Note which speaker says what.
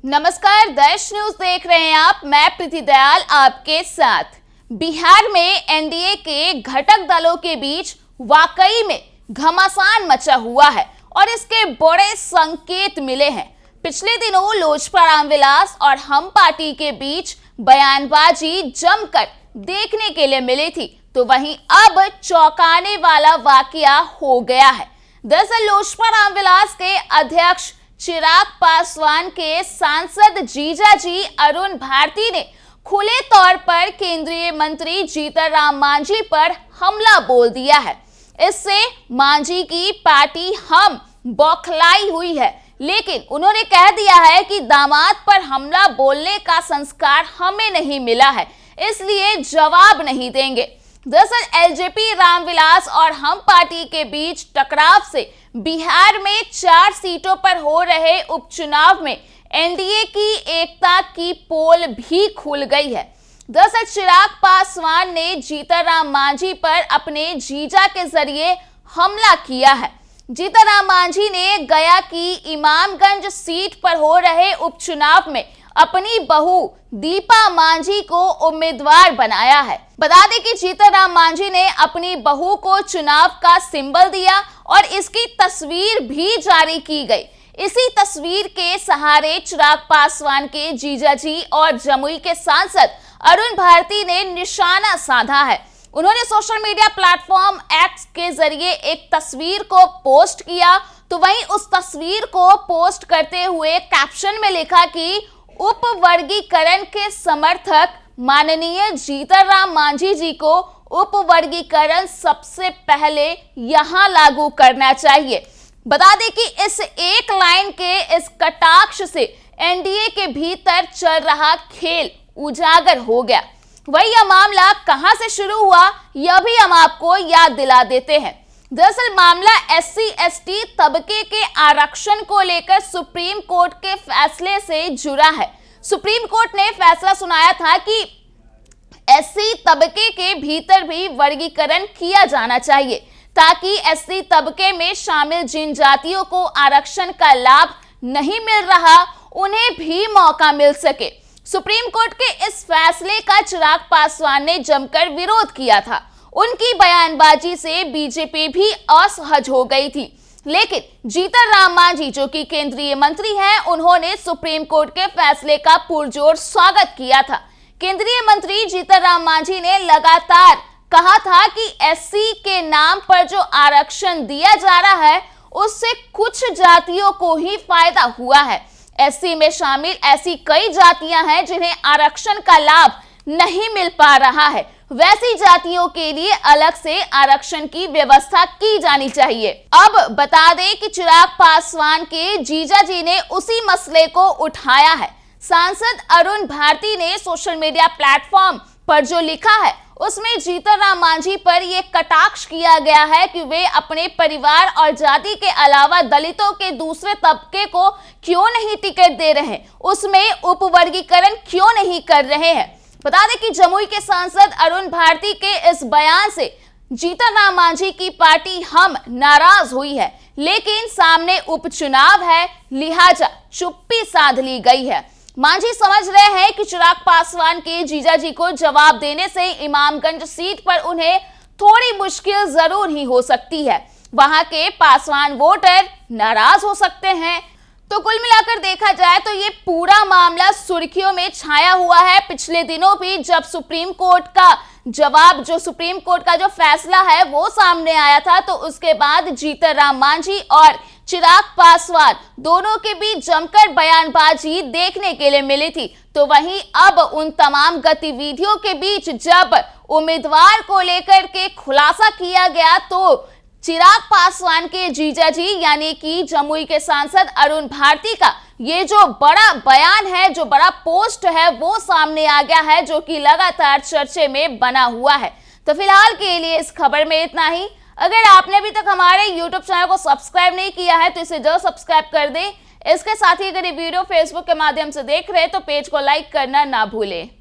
Speaker 1: नमस्कार, देश न्यूज देख रहे हैं आप। मैं प्रीति दयाल आपके साथ। बिहार में एनडीए के घटक दलों के बीच वाकई में घमासान मचा हुआ है और इसके बड़े संकेत मिले हैं। पिछले दिनों लोजपा रामविलास और हम पार्टी के बीच बयानबाजी जमकर देखने के लिए मिली थी, तो वहीं अब चौंकाने वाला वाकया हो गया है। दरअसल लोजपा रामविलास के अध्यक्ष चिराग पासवान के सांसद जीजाजी अरुण भारती ने खुले तौर पर केंद्रीय मंत्री जीतन राम मांझी पर हमला बोल दिया है। इससे मांझी की पार्टी हम बौखलाई हुई है, लेकिन उन्होंने कह दिया है कि दामाद पर हमला बोलने का संस्कार हमें नहीं मिला है, इसलिए जवाब नहीं देंगे। दरअसल एलजेपी रामविलास और हम पार्टी के बीच टकराव से बिहार में 4 सीटों पर हो रहे उपचुनाव में एनडीए की एकता की पोल भी खुल गई है। दरअसल चिराग पासवान ने जीतन राम मांझी पर अपने जीजा के जरिए हमला किया है। जीतन राम मांझी ने गया की इमामगंज सीट पर हो रहे उपचुनाव में अपनी बहू दीपा मांझी को उम्मीदवार बनाया है। बता दें कि जीतन राम मांझी ने अपनी बहू को चुनाव का सिंबल दिया और इसकी तस्वीर भी जारी की गई। इसी तस्वीर के सहारे चिराग पासवान के जीजाजी और जमुई के सांसद अरुण भारती ने निशाना साधा है। उन्होंने सोशल मीडिया प्लेटफॉर्म एक्स के जरिए एक तस्वीर को पोस्ट किया, तो वहीं उस तस्वीर को पोस्ट करते हुए कैप्शन में लिखा कि उपवर्गीकरण के समर्थक माननीय जीतन राम मांझी जी को उपवर्गीकरण सबसे पहले यहां लागू करना चाहिए। बता दें कि इस एक लाइन के इस कटाक्ष से एनडीए के भीतर चल रहा खेल उजागर हो गया। वही यह मामला कहां से शुरू हुआ, यह भी हम आपको याद दिला देते हैं। दरअसल मामला SC/ST तबके के आरक्षण को लेकर सुप्रीम कोर्ट के फैसले से जुड़ा है। सुप्रीम कोर्ट ने फैसला सुनाया था कि SC तबके के भीतर भी वर्गीकरण किया जाना चाहिए, ताकि SC तबके में शामिल जिन जातियों को आरक्षण का लाभ नहीं मिल रहा, उन्हें भी मौका मिल सके। सुप्रीम कोर्ट के इस फैसले का चिराग पासवान ने जमकर विरोध किया था। उनकी बयानबाजी से बीजेपी भी असहज हो गई थी, लेकिन जीतन राम मांझी जो कि केंद्रीय मंत्री हैं, उन्होंने सुप्रीम कोर्ट के फैसले का पुरजोर स्वागत किया था। केंद्रीय मंत्री जीतन राम मांझी ने लगातार कहा था कि SC के नाम पर जो आरक्षण दिया जा रहा है, उससे कुछ जातियों को ही फायदा हुआ है। SC में शामिल ऐसी कई जातियां हैं जिन्हें आरक्षण का लाभ नहीं मिल पा रहा है। वैसी जातियों के लिए अलग से आरक्षण की व्यवस्था की जानी चाहिए। अब बता दें कि चिराग पासवान के जीजाजी ने उसी मसले को उठाया है। सांसद अरुण भारती ने सोशल मीडिया प्लेटफॉर्म पर जो लिखा है, उसमें जीतन राम मांझी पर यह कटाक्ष किया गया है कि वे अपने परिवार और जाति के अलावा दलितों के दूसरे तबके को क्यों नहीं टिकट दे रहे हैं, उसमें उपवर्गीकरण क्यों नहीं कर रहे हैं। बता दें कि जमुई के सांसद अरुण भारती के इस बयान से जीतन राम मांझी की पार्टी हम नाराज हुई है, लेकिन सामने उपचुनाव है, लिहाजा चुप्पी साध ली गई है। मांझी समझ रहे हैं कि चिराग पासवान के जीजाजी को जवाब देने से इमामगंज सीट पर उन्हें थोड़ी मुश्किल जरूर ही हो सकती है। वहां के पासवान वोटर नाराज हो सकते हैं। तो कुल मिलाकर देखा जाए तो ये पूरा मामला सुर्खियों में छाया हुआ है। पिछले दिनों भी जब सुप्रीम कोर्ट का जो फैसला है वो सामने आया था, तो उसके बाद जीतन राम मांझी और चिराग पासवान दोनों के बीच जमकर बयानबाजी देखने के लिए मिली थी। तो वहीं अब उन तमाम गतिविधियों के बीच जब उम्मीदवार को लेकर के खुलासा किया गया, तो चिराग पासवान के जीजाजी यानी कि जमुई के सांसद अरुण भारती का ये जो बड़ा बयान है, जो बड़ा पोस्ट है, वो सामने आ गया है, जो कि लगातार चर्चे में बना हुआ है। तो फिलहाल के लिए इस खबर में इतना ही। अगर आपने अभी तक हमारे YouTube चैनल को सब्सक्राइब नहीं किया है तो इसे जरूर सब्सक्राइब कर दें। इसके साथ ही अगर ये वीडियो फेसबुक के माध्यम से देख रहे हैं तो पेज को लाइक करना ना भूलें।